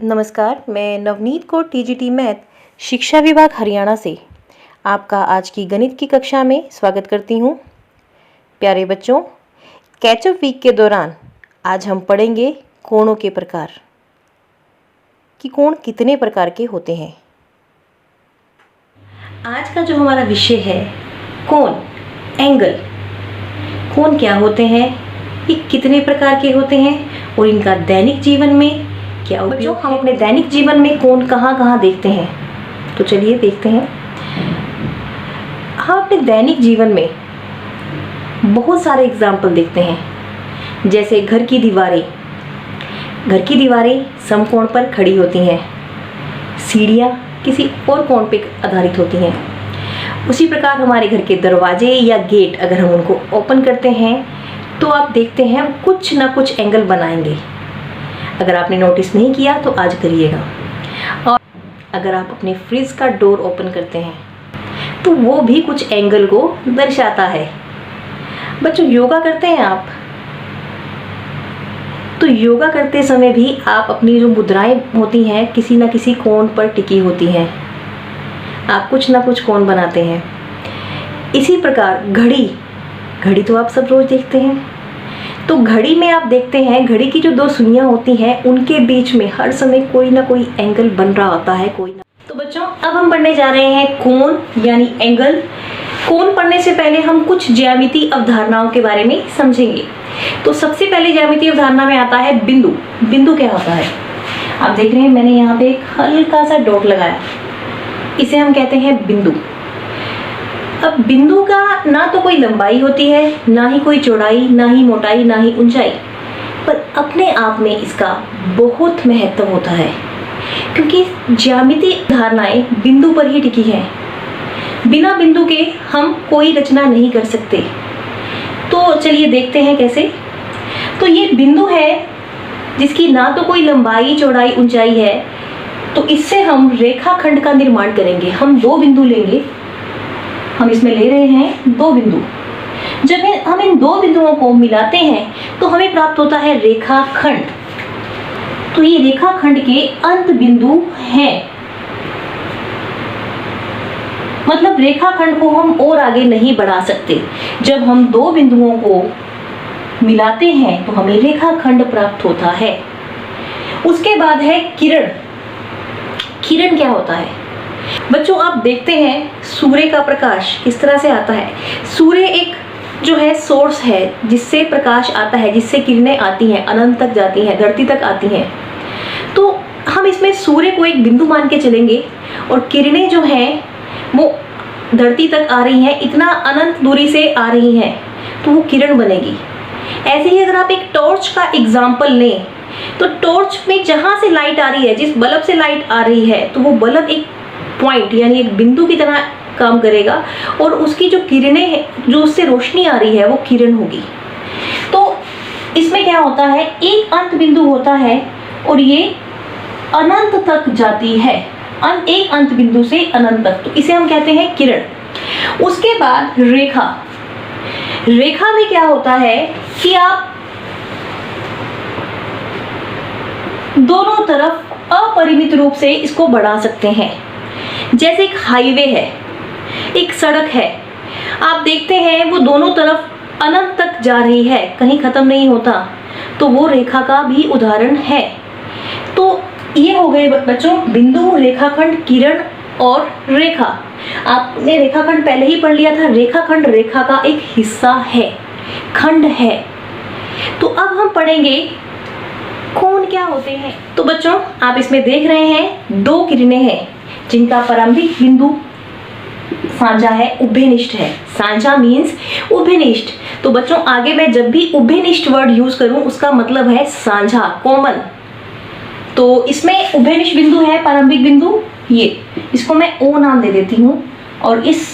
नमस्कार, मैं Navneet Kaur TGT math शिक्षा विभाग हरियाणा से आपका आज की गणित की कक्षा में स्वागत करती हूँ। प्यारे बच्चों, कैचअप वीक के दौरान आज हम पढ़ेंगे कोणों के प्रकार कि कोण कितने प्रकार के होते हैं। आज का जो हमारा विषय है कोण, एंगल। कोण क्या होते हैं, ये कितने प्रकार के होते हैं और इनका दैनिक जीवन में क्या उपयोग। हम अपने दैनिक जीवन में कोण कहाँ कहाँ देखते हैं, तो चलिए देखते हैं। हम अपने दैनिक जीवन में बहुत सारे एग्जाम्पल देखते हैं, जैसे घर की दीवारें। घर की दीवारें समकोण पर खड़ी होती हैं, सीढ़ियाँ किसी और कोण पर आधारित होती हैं। उसी प्रकार हमारे घर के दरवाजे या गेट अगर हम उनको ओपन करते हैं तो आप देखते हैं कुछ ना कुछ एंगल बनाएंगे। अगर आपने नोटिस नहीं किया तो आज करिएगा। और अगर आप अपने फ्रिज का डोर ओपन करते हैं तो वो भी कुछ एंगल को दर्शाता है। बच्चों, योगा करते हैं आप, तो योगा करते समय भी आप अपनी जो मुद्राएं होती हैं किसी न किसी कोण पर टिकी होती हैं। आप कुछ ना कुछ कोण बनाते हैं। इसी प्रकार घड़ी तो आप सब रोज देखते हैं, तो घड़ी में आप देखते हैं घड़ी की जो दो सुइयां होती हैं उनके बीच में हर समय कोई ना कोई एंगल बन रहा होता है, कोई ना। तो बच्चों, अब हम पढ़ने जा रहे हैं कोण यानी एंगल। कोण पढ़ने से पहले हम कुछ ज्यामितीय अवधारणाओं के बारे में समझेंगे। तो सबसे पहले ज्यामितीय अवधारणा में आता है बिंदु। बिंदु क्या होता है, आप देख रहे हैं मैंने यहाँ पे एक हल्का सा डॉट लगाया, इसे हम कहते हैं बिंदु। अब बिंदु का ना तो कोई लंबाई होती है, ना ही कोई चौड़ाई, ना ही मोटाई, ना ही ऊंचाई, पर अपने आप में इसका बहुत महत्व होता है, क्योंकि ज्यामितीय धारणाएं बिंदु पर ही टिकी हैं। बिना बिंदु के हम कोई रचना नहीं कर सकते। तो चलिए देखते हैं कैसे। तो ये बिंदु है जिसकी ना तो कोई लंबाई, चौड़ाई, ऊंचाई है, तो इससे हम रेखाखंड का निर्माण करेंगे। हम दो बिंदु लेंगे, हम इसमें ले रहे हैं दो बिंदु। जब हम इन दो बिंदुओं को मिलाते हैं तो हमें प्राप्त होता है रेखाखंड। तो ये रेखाखंड के अंत बिंदु हैं, मतलब रेखाखंड को हम और आगे नहीं बढ़ा सकते। जब हम दो बिंदुओं को मिलाते हैं तो हमें रेखाखंड प्राप्त होता है। उसके बाद है किरण। किरण क्या होता है बच्चों, आप देखते हैं सूर्य का प्रकाश किस तरह से आता है। सूर्य एक जो है सोर्स है जिससे प्रकाश आता है, जिससे किरणें आती हैं, अनंत तक जाती हैं, धरती तक आती हैं। तो हम इसमें सूर्य को एक बिंदु मान के चलेंगे और किरणें जो हैं वो धरती तक आ रही हैं, इतना अनंत दूरी से आ रही हैं, तो वो किरण बनेगी। ऐसे ही अगर आप एक टॉर्च का एग्जाम्पल लें तो टॉर्च में जहां से लाइट आ रही है, जिस बल्ब से लाइट आ रही है, तो वो बल्ब एक पॉइंट यानी एक बिंदु की तरह काम करेगा और उसकी जो किरणें हैं, जो उससे रोशनी आ रही है, वो किरण होगी। तो इसमें क्या होता है, एक अंत बिंदु होता है और ये अनंत तक जाती है, एक अंत बिंदु से अनंत तक, तो इसे हम कहते हैं किरण। उसके बाद रेखा। रेखा में क्या होता है कि आप दोनों तरफ अपरिमित रूप से इसको बढ़ा सकते हैं। जैसे एक हाईवे है, एक सड़क है, आप देखते हैं वो दोनों तरफ अनंत तक जा रही है, कहीं खत्म नहीं होता, तो वो रेखा का भी उदाहरण है। तो ये हो गए बच्चों बिंदु, रेखाखंड, किरण और रेखा। आपने रेखाखंड पहले ही पढ़ लिया था। रेखाखंड रेखा का एक हिस्सा है, खंड है। तो अब हम पढ़ेंगे कोण क्या होते हैं। तो बच्चों, आप इसमें देख रहे हैं दो किरणें हैं जिनका प्रारंभिक बिंदु साझा है, उभयनिष्ठ है। साझा मीन्स उभयनिष्ठ। तो बच्चों, आगे मैं जब भी उभयनिष्ठ वर्ड यूज करूं उसका मतलब है साझा, कॉमन। तो इसमें उभयनिष्ठ बिंदु है, प्रारंभिक बिंदु, ये इसको मैं ओ नाम दे देती हूँ और इस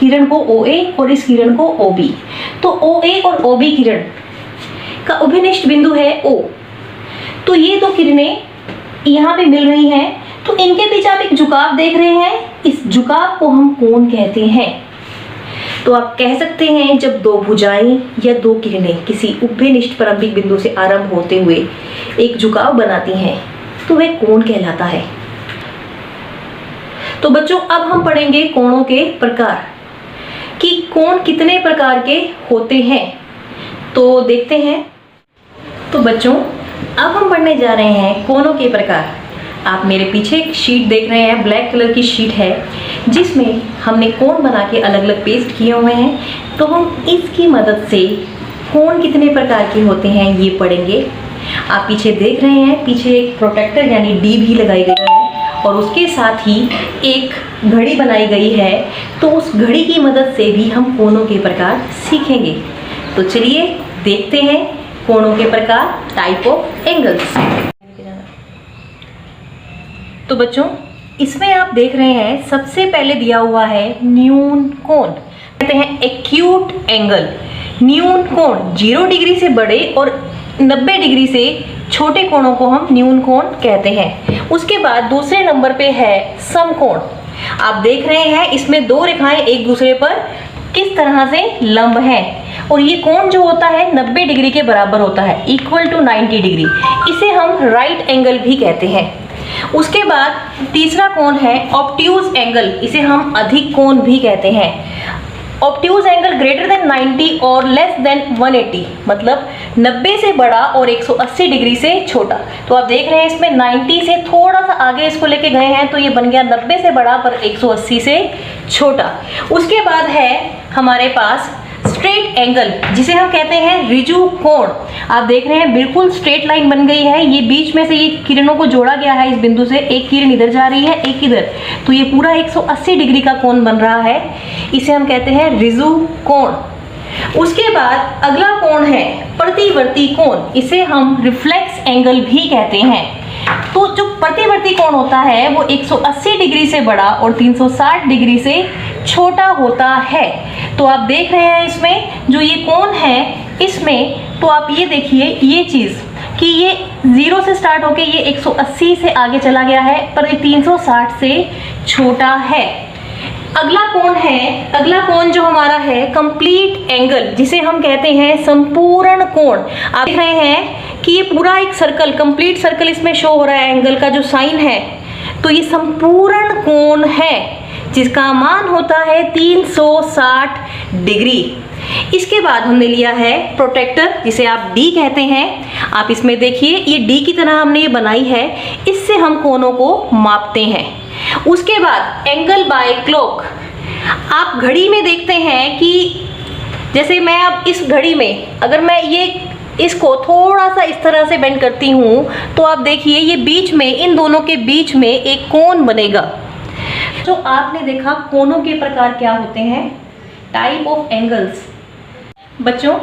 किरण को ओ ए और इस किरण को ओ बी। तो ओ ए और ओ बी किरण का उभयनिष्ठ बिंदु है ओ। तो ये दो किरणें यहाँ पे मिल रही हैं, तो इनके बीच आप एक झुकाव देख रहे हैं, इस झुकाव को हम कोण कहते हैं। तो आप कह सकते हैं जब दो भुजाएं या दो किरणें किसी उभयनिष्ठ प्रारंभिक बिंदु से आरंभ होते हुए एक झुकाव बनाती हैं तो वह कोण कहलाता है। तो बच्चों अब हम पढ़ेंगे कोणों के प्रकार कि कोण कितने प्रकार के होते हैं। तो देखते हैं। तो बच्चों अब हम पढ़ने जा रहे हैं कोणों के प्रकार। आप मेरे पीछे एक शीट देख रहे हैं, ब्लैक कलर की शीट है जिसमें हमने कोण बना के अलग अलग पेस्ट किए हुए हैं। तो हम इसकी मदद से कोण कितने प्रकार के होते हैं ये पढ़ेंगे। आप पीछे देख रहे हैं, पीछे एक प्रोटेक्टर यानी डी भी लगाई गई है और उसके साथ ही एक घड़ी बनाई गई है। तो उस घड़ी की मदद से भी हम कोणों के प्रकार सीखेंगे। तो चलिए देखते हैं कोणों के प्रकार, टाइप ऑफ एंगल्स। तो बच्चों इसमें आप देख रहे हैं सबसे पहले दिया हुआ है न्यून कोण, कहते हैं एक्यूट एंगल। न्यून कोण 0 डिग्री से बड़े और 90 डिग्री से छोटे कोणों को हम न्यून कोण कहते हैं। उसके बाद दूसरे नंबर पे है समकोण। आप देख रहे हैं इसमें दो रेखाएं एक दूसरे पर किस तरह से लंब हैं और ये कोण जो होता है 90 डिग्री के बराबर होता है, इक्वल टू 90 डिग्री। इसे हम राइट एंगल भी कहते हैं। उसके बाद तीसरा कोण है ऑब्ट्यूज एंगल, इसे हम अधिक कोण भी कहते हैं। ऑब्ट्यूज एंगल ग्रेटर देन 90 और लेस देन 180, मतलब 90 से बड़ा और 180 डिग्री से छोटा। तो आप देख रहे हैं इसमें 90 से थोड़ा सा आगे इसको लेके गए हैं तो ये बन गया 90 से बड़ा पर 180 से छोटा। उसके बाद है हमारे पास स्ट्रेट एंगल, जिसे हम कहते हैं ऋजु कोण। आप देख रहे हैं बिल्कुल स्ट्रेट लाइन बन गई है, ये बीच में से ये किरणों को जोड़ा गया है इस बिंदु से, एक किरण इधर जा रही है एक इधर, तो ये पूरा 180 डिग्री का कोण बन रहा है। इसे हम कहते हैं ऋजु कोण। उसके बाद अगला कोण है प्रतिवर्ती कोण, इसे हम रिफ्लेक्स एंगल भी कहते हैं। तो जो प्रतिवर्ती कोण होता है वो 180 डिग्री से बड़ा और 360 डिग्री से छोटा होता है। तो आप देख रहे हैं इसमें जो ये कोण है इसमें, तो आप ये देखिए ये चीज़ कि ये 0 से स्टार्ट होके ये 180 से आगे चला गया है पर ये 360 से छोटा है। अगला कोण जो हमारा है कंप्लीट एंगल, जिसे हम कहते हैं संपूर्ण कोण। आप देख रहे हैं कि ये पूरा एक सर्कल, कंप्लीट सर्कल इसमें शो हो रहा है, एंगल का जो साइन है, तो ये संपूर्ण कोण है जिसका मान होता है 360 डिग्री। इसके बाद हमने लिया है प्रोटेक्टर, जिसे आप डी कहते हैं। आप इसमें देखिए ये डी की तरह हमने ये बनाई है, इससे हम कोणों को मापते हैं। उसके बाद एंगल बाय क्लॉक। आप घड़ी में देखते हैं कि जैसे मैं अब इस घड़ी में अगर मैं ये इसको थोड़ा सा इस तरह से बेंड करती हूँ तो आप देखिए ये बीच में, इन दोनों के बीच में एक कोण बनेगा। तो आपने देखा कोणों के प्रकार क्या होते हैं, टाइप ऑफ एंगल्स। बच्चों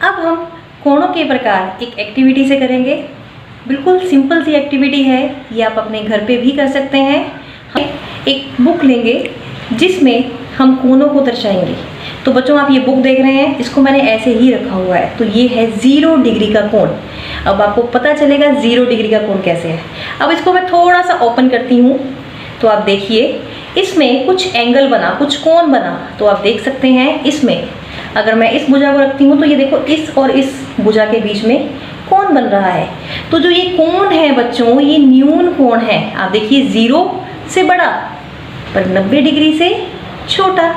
अब हम कोणों के प्रकार एक एक्टिविटी से करेंगे। बिल्कुल सिंपल सी एक्टिविटी है, ये आप अपने घर पे भी कर सकते हैं। हम एक बुक लेंगे जिसमें हम कोणों को दर्शाएंगे। तो बच्चों आप ये बुक देख रहे हैं, इसको मैंने ऐसे ही रखा हुआ है, तो ये है 0 डिग्री का कोण। अब आपको पता चलेगा 0 डिग्री का कोण कैसे है। अब इसको मैं थोड़ा सा ओपन करती हूँ तो आप देखिए इसमें कुछ एंगल बना, कुछ कोण बना। तो आप देख सकते हैं इसमें अगर मैं इस भुजा को रखती हूँ तो ये देखो इस और इस भुजा के बीच में कोण बन रहा है। तो जो ये कोण है बच्चों, ये न्यून कोण है। आप देखिए 0 से बड़ा पर 90 डिग्री से छोटा,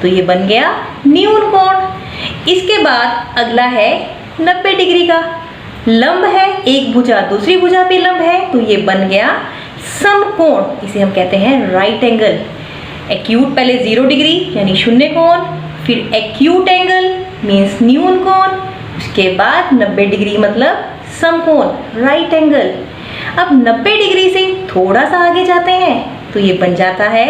तो ये बन गया न्यून कोण। इसके बाद अगला है 90 डिग्री का, लंब है, एक भुजा दूसरी भुजा पे लंब है, तो ये बन गया समकोण। इसे हम कहते हैं राइट एंगल। एक्यूट पहले 0 डिग्री यानी शून्य कोण, फिर एक्यूट एंगल मीन्स न्यून कोण, उसके बाद 90 डिग्री मतलब समकोण राइट एंगल। अब 90 डिग्री से थोड़ा सा आगे जाते हैं तो ये बन जाता है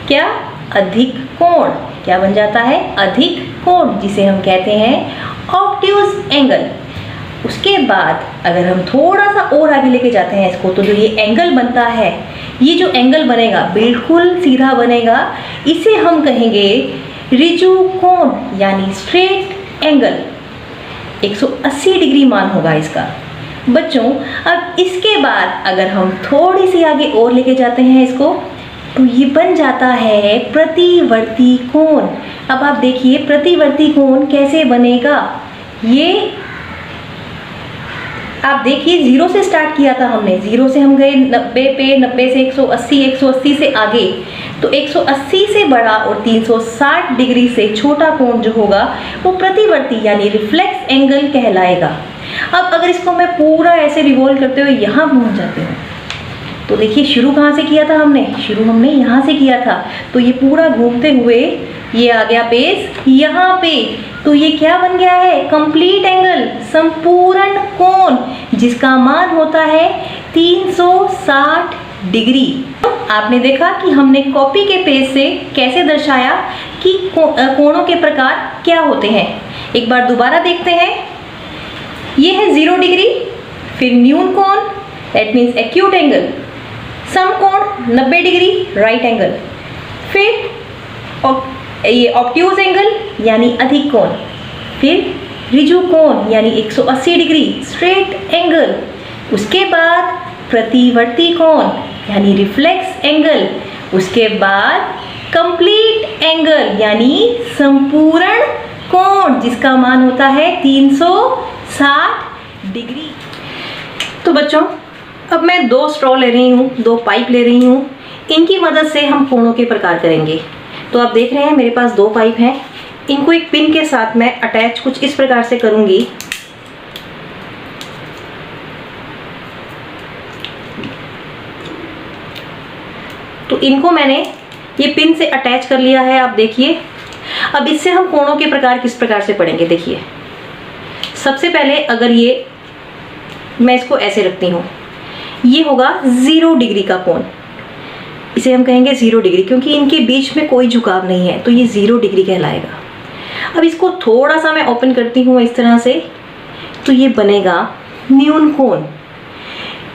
क्या, अधिक कोण। क्या बन जाता है, अधिक कोण, जिसे हम कहते हैं ऑब्ट्यूज एंगल। उसके बाद अगर हम थोड़ा सा और आगे लेके जाते हैं इसको, तो जो ये एंगल बनता है, ये जो एंगल बनेगा बिल्कुल सीधा बनेगा, इसे हम कहेंगे ऋजु कोण यानी स्ट्रेट एंगल। 180 डिग्री मान होगा इसका। बच्चों अब इसके बाद अगर हम थोड़ी सी आगे और लेके जाते हैं इसको, तो ये बन जाता है प्रतिवर्ती कोण। अब आप देखिए प्रतिवर्ती कोण कैसे बनेगा। ये आप देखिए 0 से स्टार्ट किया था हमने, 0 से हम गए 90 पे, 90 से 180, 180 से आगे, तो 180 से बड़ा और 360 डिग्री से छोटा कोण जो होगा वो प्रतिवर्ती यानी रिफ्लेक्स एंगल कहलाएगा। अब अगर इसको मैं पूरा ऐसे रिवॉल्व करते हुए यहाँ पहुँच जाती हूँ, तो देखिए शुरू कहाँ से किया था हमने, शुरू हमने यहाँ से किया था, तो ये पूरा घूमते हुए ये आ गया बेस यहाँ पे, तो ये क्या बन गया है, कंप्लीट एंगल, संपूर्ण कोण, जिसका मान होता है 360 डिग्री। आपने देखा कि हमने कॉपी के पेज से कैसे दर्शाया कि कोणों के प्रकार क्या होते हैं। एक बार दोबारा देखते हैं। ये है 0 डिग्री, फिर न्यून कोण दैट मीन्स एक्यूट एंगल, समकोण 90 डिग्री राइट एंगल, फिर ये ऑब्ट्यूज एंगल यानी अधिक कोण, फिर रिजु कोण यानी 180 डिग्री स्ट्रेट एंगल, उसके बाद प्रतिवर्ती कोण यानी रिफ्लेक्स एंगल, उसके बाद कंप्लीट एंगल यानी संपूर्ण कोण, जिसका मान होता है 360 डिग्री। तो बच्चों, अब मैं 2 स्ट्रॉ ले रही हूँ, 2 पाइप ले रही हूँ, इनकी मदद से हम कोणों के प्रकार करेंगे। तो आप देख रहे हैं मेरे पास 2 पाइप हैं, इनको एक पिन के साथ मैं अटैच कुछ इस प्रकार से करूँगी। तो इनको मैंने ये पिन से अटैच कर लिया है, आप देखिए। अब इससे हम कोणों के प्रकार किस प्रकार से पढ़ेंगे, देखिए। सबसे पहले अगर ये मैं इसको ऐसे रखती हूँ, ये होगा 0 डिग्री का कोण, इसे हम कहेंगे 0 डिग्री, क्योंकि इनके बीच में कोई झुकाव नहीं है, तो ये 0 डिग्री कहलाएगा। अब इसको थोड़ा सा मैं ओपन करती हूँ इस तरह से, तो ये बनेगा न्यून कोण।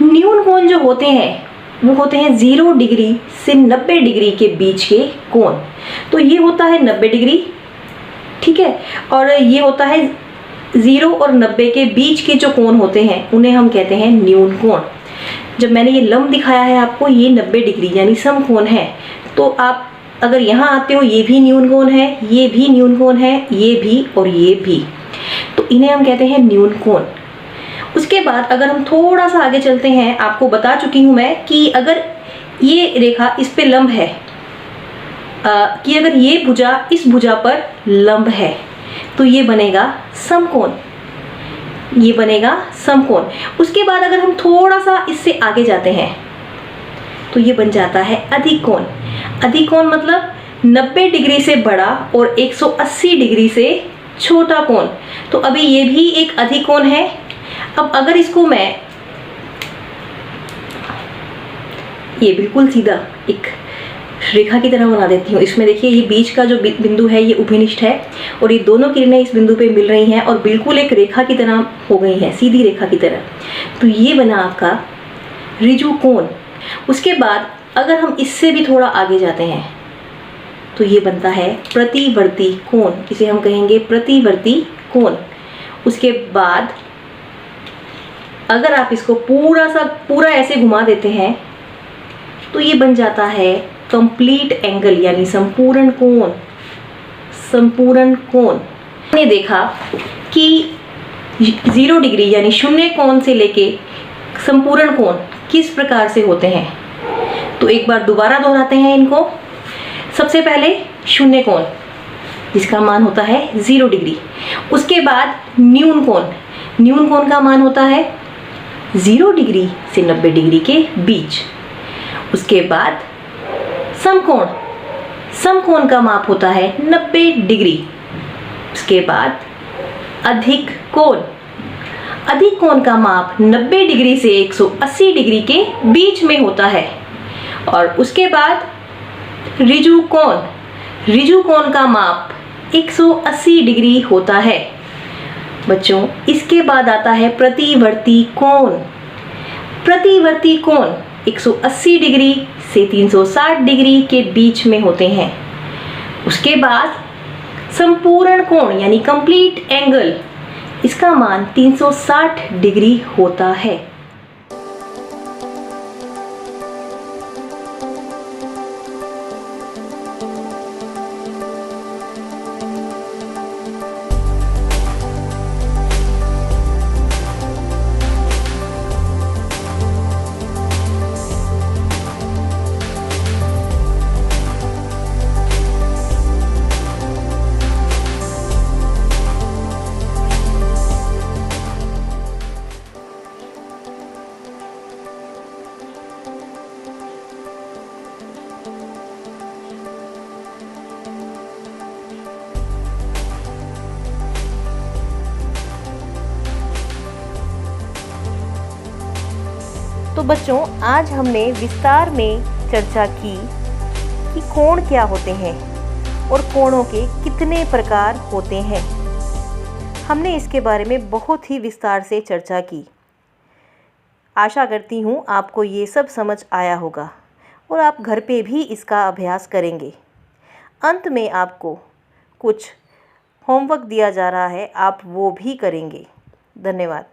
न्यून कोण जो होते हैं वो होते हैं 0 डिग्री से 90 डिग्री के बीच के कोण, तो ये होता है 90 डिग्री, ठीक है। और ये होता है 0 और 90 के बीच के जो कोण होते हैं उन्हें हम कहते हैं न्यून कोण। जब मैंने ये लंब दिखाया है आपको, ये 90 डिग्री यानी समकोण है, तो आप अगर यहाँ आते हो, ये भी न्यून कोण है, ये भी न्यून कोण है, ये भी और ये भी, तो इन्हें हम कहते हैं न्यून कोण। उसके बाद अगर हम थोड़ा सा आगे चलते हैं, आपको बता चुकी हूँ मैं कि अगर ये रेखा इस पे लंब है, कि अगर ये भुजा इस भुजा पर लंब है, तो ये बनेगा समकोण, ये बनेगा समकोण। उसके बाद अगर हम थोड़ा सा इससे आगे जाते हैं, तो ये बन जाता है अधिक कोण। अधिक कोण मतलब 90 डिग्री से बड़ा और 180 डिग्री से छोटा कोण, तो अभी ये भी एक अधिक कोण है। अब अगर इसको मैं ये बिल्कुल सीधा एक रेखा की तरह बना देती हूँ, इसमें देखिए ये बीच का जो बिंदु है ये उभयनिष्ठ है, और ये दोनों किरणें इस बिंदु पे मिल रही हैं और बिल्कुल एक रेखा की तरह हो गई हैं, सीधी रेखा की तरह, तो ये बना आपका रिजु कोण। उसके बाद अगर हम इससे भी थोड़ा आगे जाते हैं, तो ये बनता है प्रतिवर्ती कोण, इसे हम कहेंगे प्रतिवर्ती कोण। उसके बाद अगर आप इसको पूरा ऐसे घुमा देते हैं, तो ये बन जाता है कंप्लीट एंगल यानी संपूर्ण कोण। संपूर्ण कोण हमने देखा कि 0 डिग्री यानी शून्य कोण से लेके संपूर्ण कोण किस प्रकार से होते हैं, तो एक बार दोबारा दोहराते हैं इनको। सबसे पहले शून्य कोण, जिसका मान होता है 0 डिग्री। उसके बाद न्यून कोण, न्यून कोण का मान होता है 0 डिग्री से 90 डिग्री के बीच। उसके बाद समकोण, समकोण का माप होता है 90 डिग्री। उसके बाद अधिक कोण, अधिक कोण का माप 90 डिग्री से 180 डिग्री के बीच में होता है। और उसके बाद रिजु कोण, रिजु कोण का माप 180 डिग्री होता है। बच्चों, इसके बाद आता है प्रतिवर्ती कोण। प्रतिवर्ती कोण 180 डिग्री से 360 डिग्री के बीच में होते हैं। उसके बाद संपूर्ण कोण यानी कंप्लीट एंगल, इसका मान 360 डिग्री होता है। तो बच्चों, आज हमने विस्तार में चर्चा की कि कोण क्या होते हैं और कोणों के कितने प्रकार होते हैं। हमने इसके बारे में बहुत ही विस्तार से चर्चा की। आशा करती हूँ आपको ये सब समझ आया होगा और आप घर पे भी इसका अभ्यास करेंगे। अंत में आपको कुछ होमवर्क दिया जा रहा है, आप वो भी करेंगे। धन्यवाद।